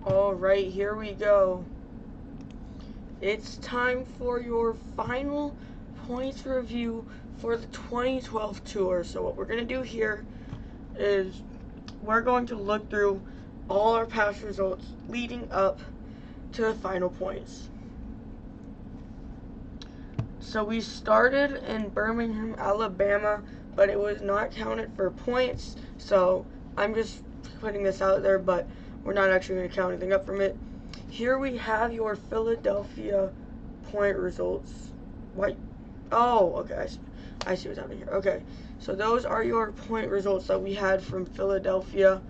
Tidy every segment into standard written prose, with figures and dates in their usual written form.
Alright, here we go. It's time for your final points review for the 2012 tour. So what we're going to do here is we're going to look through all our past results leading up to the final points. So we started in Birmingham, Alabama, but it was not counted for points. So I'm just putting this out there, but we're not actually going to count anything up from it. Here we have your Philadelphia point results. What? Oh, okay. I see what's happening here. Okay, so those are your point results that we had from Philadelphia.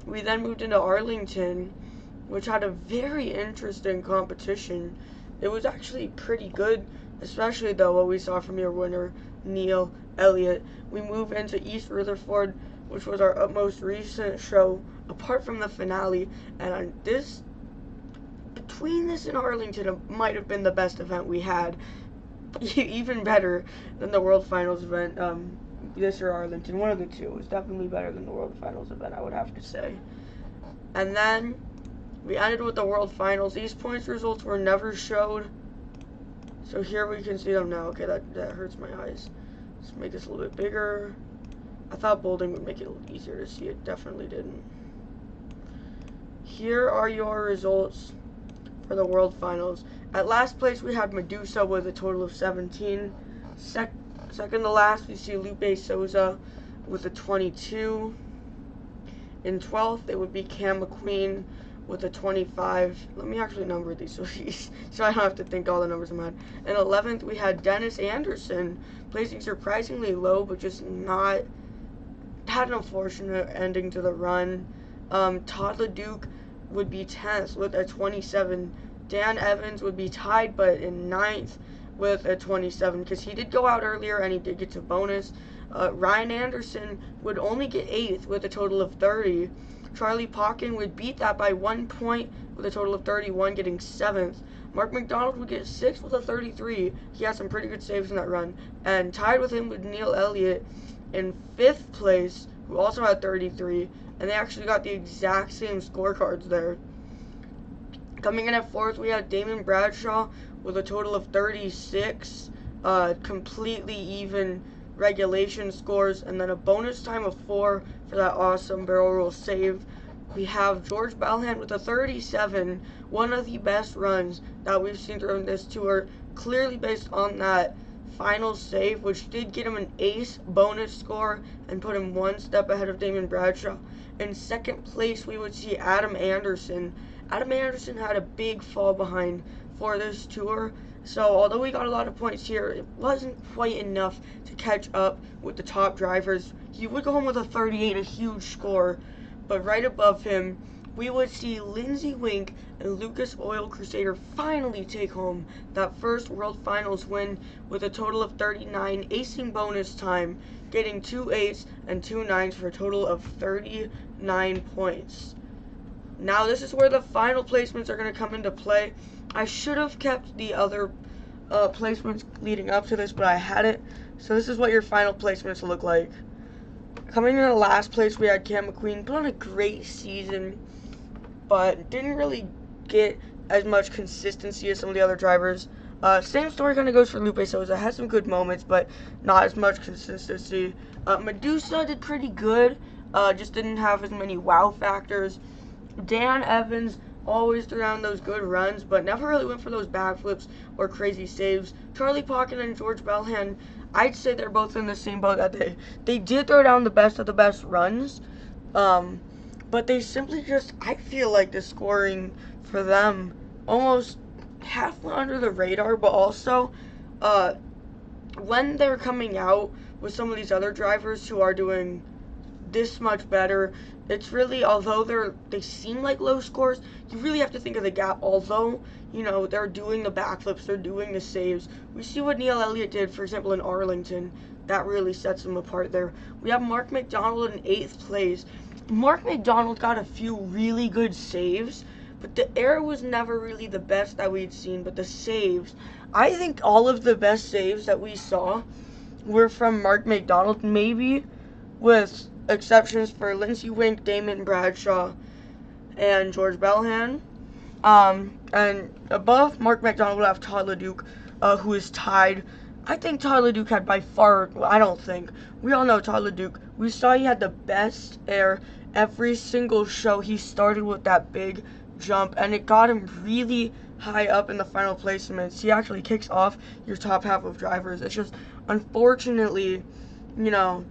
We then moved into Arlington, which had a very interesting competition. It was actually pretty good, especially though what we saw from your winner, Neil Elliott. We move into East Rutherford, which was our most recent show, apart from the finale, and between this and Arlington, it might have been the best event we had. Even better than the World Finals event, this or Arlington. One of the two was definitely better than the World Finals event, I would have to say. And then we ended with the World Finals. These points results were never showed, so here we can see them now. Okay, that hurts my eyes. Let's make this a little bit bigger. I thought bolding would make it a little easier to see. It definitely didn't. Here are your results for the World Finals. At last place, we had Medusa with a total of 17. Second to last, we see Lupe Souza with a 22. In 12th, it would be Cam McQueen with a 25. Let me actually number these so I don't have to think all the numbers in my head. In 11th, we had Dennis Anderson placing surprisingly low, but just not had an unfortunate ending to the run. Todd LeDuc would be 10th with a 27. Dan Evans would be tied, but in 9th with a 27, because he did go out earlier and he did get to bonus. Ryan Anderson would only get 8th with a total of 30. Charlie Pauken would beat that by 1 point with a total of 31, getting 7th. Mark McDonald would get 6th with a 33. He had some pretty good saves in that run. And tied with him with Neil Elliott in 5th place, who also had 33. And they actually got the exact same scorecards there. Coming in at 4th, we had Damon Bradshaw with a total of 36. Completely even regulation scores, and then a bonus time of 4 for that awesome barrel roll save. We have George Balhan with a 37, one of the best runs that we've seen during this tour, clearly based on that final save, which did get him an ace bonus score and put him one step ahead of Damon Bradshaw. In second place, we would see Adam Anderson. Adam Anderson had a big fall behind for this tour, so although we got a lot of points here, it wasn't quite enough to catch up with the top drivers. He would go home with a 38, a huge score, but right above him, we would see Lindsey Wink and Lucas Oil Crusader finally take home that first World Finals win with a total of 39, acing bonus time, getting 2 8s and 2 9s for a total of 39 points. Now this is where the final placements are going to come into play. I should have kept the other placements leading up to this, but I hadn't. So this is what your final placements look like. Coming in the last place, we had Cam McQueen. Put on a great season, but didn't really get as much consistency as some of the other drivers. Same story kind of goes for Lupe Souza. Had some good moments, but not as much consistency. Medusa did pretty good, just didn't have as many wow factors. Dan Evans always threw down those good runs, but never really went for those backflips or crazy saves. Charlie Pauken and George Balhan, I'd say they're both in the same boat that they did throw down the best of the best runs, but they simply just, I feel like the scoring for them almost half went under the radar, but also when they're coming out with some of these other drivers who are doing this much better, it's really, although they seem like low scores, you really have to think of the gap. Although, you know, they're doing the backflips, they're doing the saves. We see what Neil Elliott did, for example, in Arlington. That really sets them apart there. We have Mark McDonald in 8th place. Mark McDonald got a few really good saves, but the air was never really the best that we'd seen. But the saves, I think all of the best saves that we saw were from Mark McDonald, maybe with exceptions for Lindsey Wink, Damon Bradshaw, and George Belhan. And above Mark McDonald, we have Todd LeDuc, who is tied. I think Todd LeDuc had by far, well, I don't think, we all know Todd LeDuc. We saw he had the best air every single show. He started with that big jump, and it got him really high up in the final placements. He actually kicks off your top half of drivers. It's just, unfortunately, you know,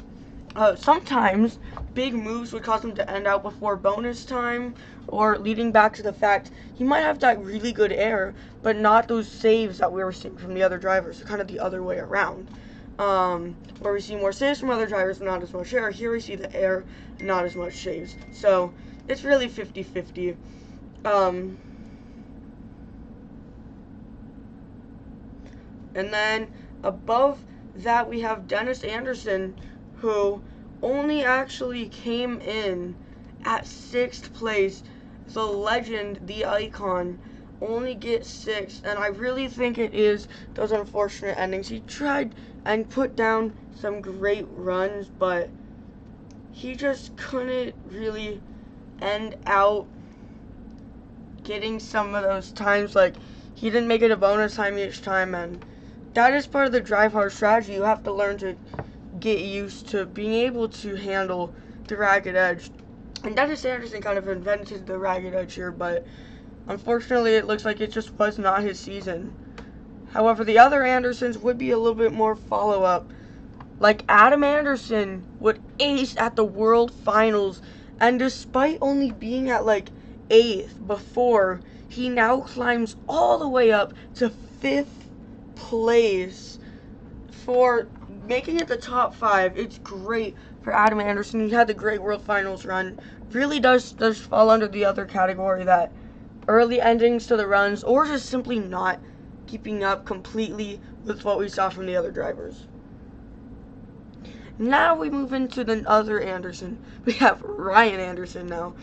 sometimes big moves would cause him to end out before bonus time, or leading back to the fact he might have that really good air, but not those saves that we were seeing from the other drivers. Kind of the other way around, where we see more saves from other drivers, but not as much air. Here we see the air, not as much saves. So it's really 50-50. And then above that we have Dennis Anderson, who only actually came in at 6th place. The legend, the icon, only gets 6th, and I really think it is those unfortunate endings. He tried and put down some great runs, but he just couldn't really end out getting some of those times. Like, he didn't make it a bonus time each time, and that is part of the drive hard strategy. You have to learn to get used to being able to handle the ragged edge. And Dennis Anderson kind of invented the ragged edge here, but unfortunately it looks like it just was not his season. However, the other Andersons would be a little bit more follow-up. Like Adam Anderson would ace at the World Finals, and despite only being at like 8th before, he now climbs all the way up to 5th place for making it the top 5. It's great for Adam Anderson. He had the great World Finals run. Really does fall under the other category, that early endings to the runs, or just simply not keeping up completely with what we saw from the other drivers. Now we move into the other Anderson. We have Ryan Anderson now.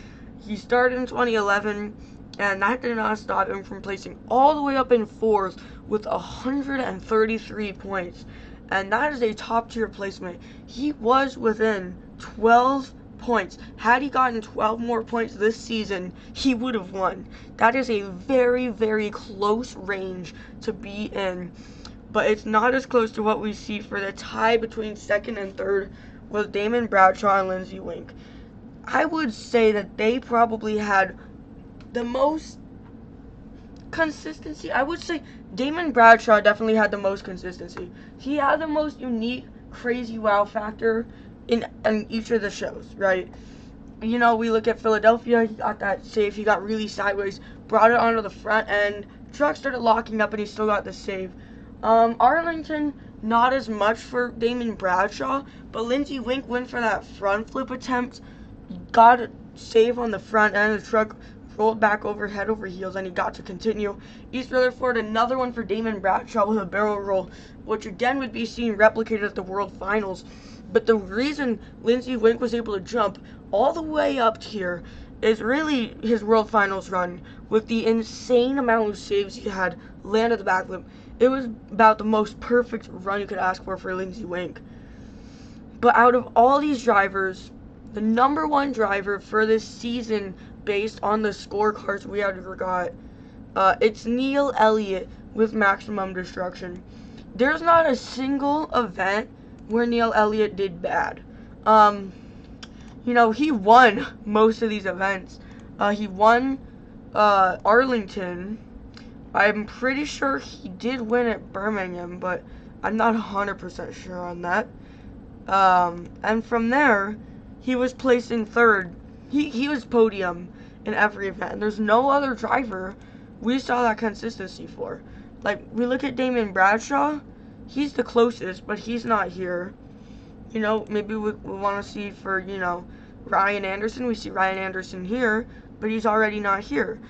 He started in 2011, and that did not stop him from placing all the way up in 4th with 133 points. And that is a top tier placement. He was within 12 points. Had he gotten 12 more points this season, he would have won. That is a very, very close range to be in. But it's not as close to what we see for the tie between 2nd and 3rd with Damon Bradshaw and Lindsey Wink. I would say that they probably had the most consistency. I would say Damon Bradshaw definitely had the most consistency. He had the most unique, crazy wow factor in each of the shows, right? You know, we look at Philadelphia, he got that save, he got really sideways, brought it onto the front end, truck started locking up, and he still got the save. Arlington, not as much for Damon Bradshaw, but Lindsey Wink went for that front flip attempt, got a save on the front end, the truck rolled back over head over heels, and he got to continue. East Rutherford, another one for Damon Bradshaw with a barrel roll, which again would be seen replicated at the World Finals. But the reason Lindsey Wink was able to jump all the way up here is really his World Finals run with the insane amount of saves he had, landed the backflip. It was about the most perfect run you could ask for Lindsey Wink. But out of all these drivers, the number 1 driver for this season based on the scorecards we had got, it's Neil Elliott with Maximum Destruction. There's not a single event where Neil Elliott did bad. You know, he won most of these events. He won Arlington. I'm pretty sure he did win at Birmingham, but I'm not 100% sure on that. And from there, he was placed in 3rd. He was podium in every event. And there's no other driver we saw that consistency for. Like, we look at Damon Bradshaw, he's the closest, but he's not here. You know, maybe we want to see for, you know, Ryan Anderson. We see Ryan Anderson here, but he's already not here.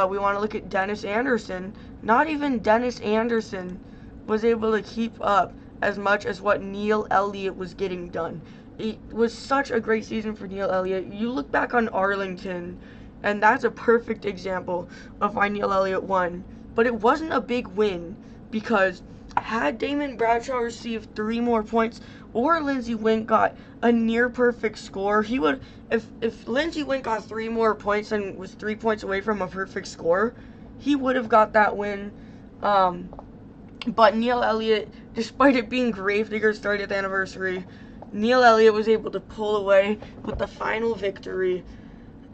We want to look at Dennis Anderson. Not even Dennis Anderson was able to keep up as much as what Neil Elliott was getting done. It was such a great season for Neil Elliott. You look back on Arlington, and that's a perfect example of why Neil Elliott won. But it wasn't a big win because had Damon Bradshaw received 3 more points, or Lindsey Wink got a near perfect score, he would, if Lindsey Wink got 3 more points and was 3 points away from a perfect score, he would have got that win. But Neil Elliott, despite it being Gravedigger's 30th anniversary, Neil Elliott was able to pull away with the final victory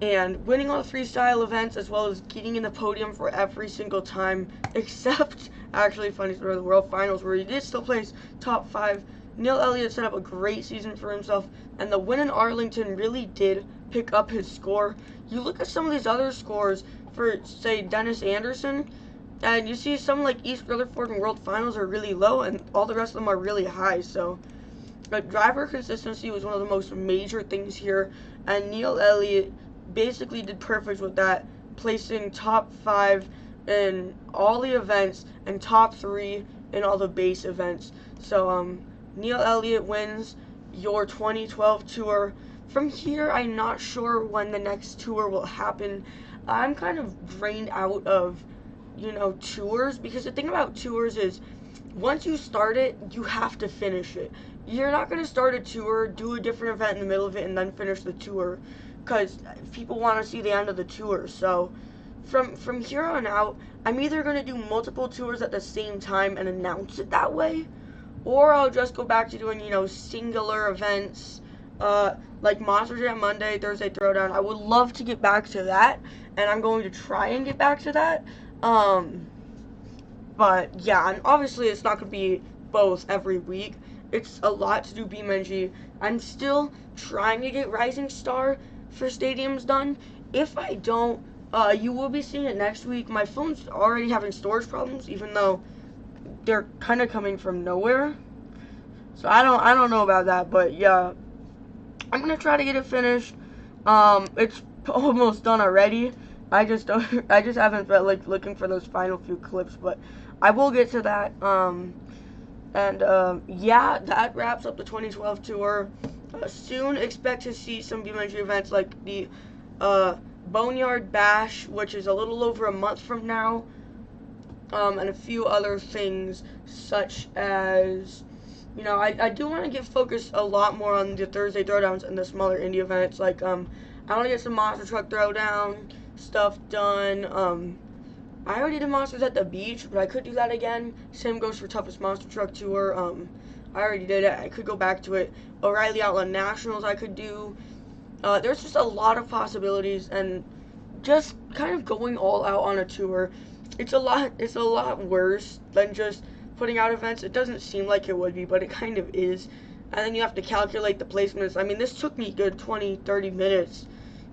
and winning all the freestyle events, as well as getting in the podium for every single time, except, actually, funny story, the World Finals, where he did still place top 5. Neil Elliott set up a great season for himself, and the win in Arlington really did pick up his score. You look at some of these other scores for, say, Dennis Anderson, and you see some like East Rutherford and World Finals are really low, and all the rest of them are really high. So, driver consistency was one of the most major things here, and Neil Elliott basically did perfect with that, placing top 5 in all the events and top 3 in all the base events. So, Neil Elliott wins your 2012 tour. From here, I'm not sure when the next tour will happen. I'm kind of drained out of tours, because the thing about tours is once you start it, you have to finish it. You're not going to start a tour, do a different event in the middle of it, and then finish the tour, because people want to see the end of the tour. So from here on out, I'm either going to do multiple tours at the same time and announce it that way, or I'll just go back to doing, singular events, like Monster Jam Monday, Thursday Throwdown. I would love to get back to that, and I'm going to try and get back to that. But yeah, and obviously it's not going to be both every week. It's a lot to do BeamNG. I'm still trying to get Rising Star for stadiums done. If I don't, you will be seeing it next week. My phone's already having storage problems, even though they're kind of coming from nowhere. So I don't know about that, but yeah, I'm gonna try to get it finished. It's almost done already. I just haven't felt like looking for those final few clips, but I will get to that. Yeah, that wraps up the 2012 tour. Soon expect to see some BeamNG events like the Boneyard Bash, which is a little over a month from now, and a few other things such as, I do want to get focused a lot more on the Thursday Throwdowns and the smaller indie events. Like, I want to get some Monster Truck Throwdown stuff done. I already did Monsters at the Beach, but I could do that again. Same goes for Toughest Monster Truck Tour. I already did it. I could go back to it. O'Reilly Outlaw Nationals I could do. There's just a lot of possibilities, and just kind of going all out on a tour, it's a lot worse than just putting out events. It doesn't seem like it would be, but it kind of is. And then you have to calculate the placements. I mean, this took me a good 20-30 minutes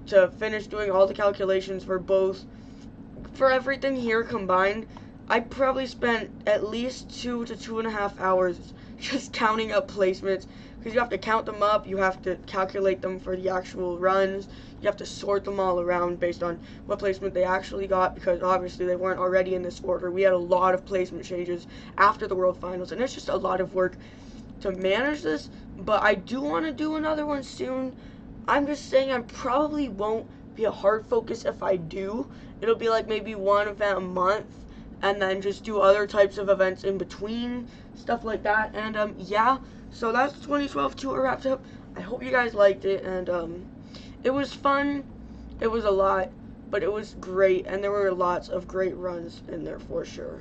to finish doing all the calculations for everything here combined. I probably spent at least 2 to 2.5 hours just counting up placements, because you have to count them up, you have to calculate them for the actual runs, you have to sort them all around based on what placement they actually got, because obviously they weren't already in this order. We had a lot of placement changes after the World Finals, and it's just a lot of work to manage this, but I do want to do another one soon. I'm just saying I probably won't be a hard focus if I do. It'll be like maybe one event a month, and then just do other types of events in between, stuff like that. And yeah, so that's the 2012 tour wrapped up. I hope you guys liked it, and it was fun. It was a lot, but it was great, and there were lots of great runs in there for sure.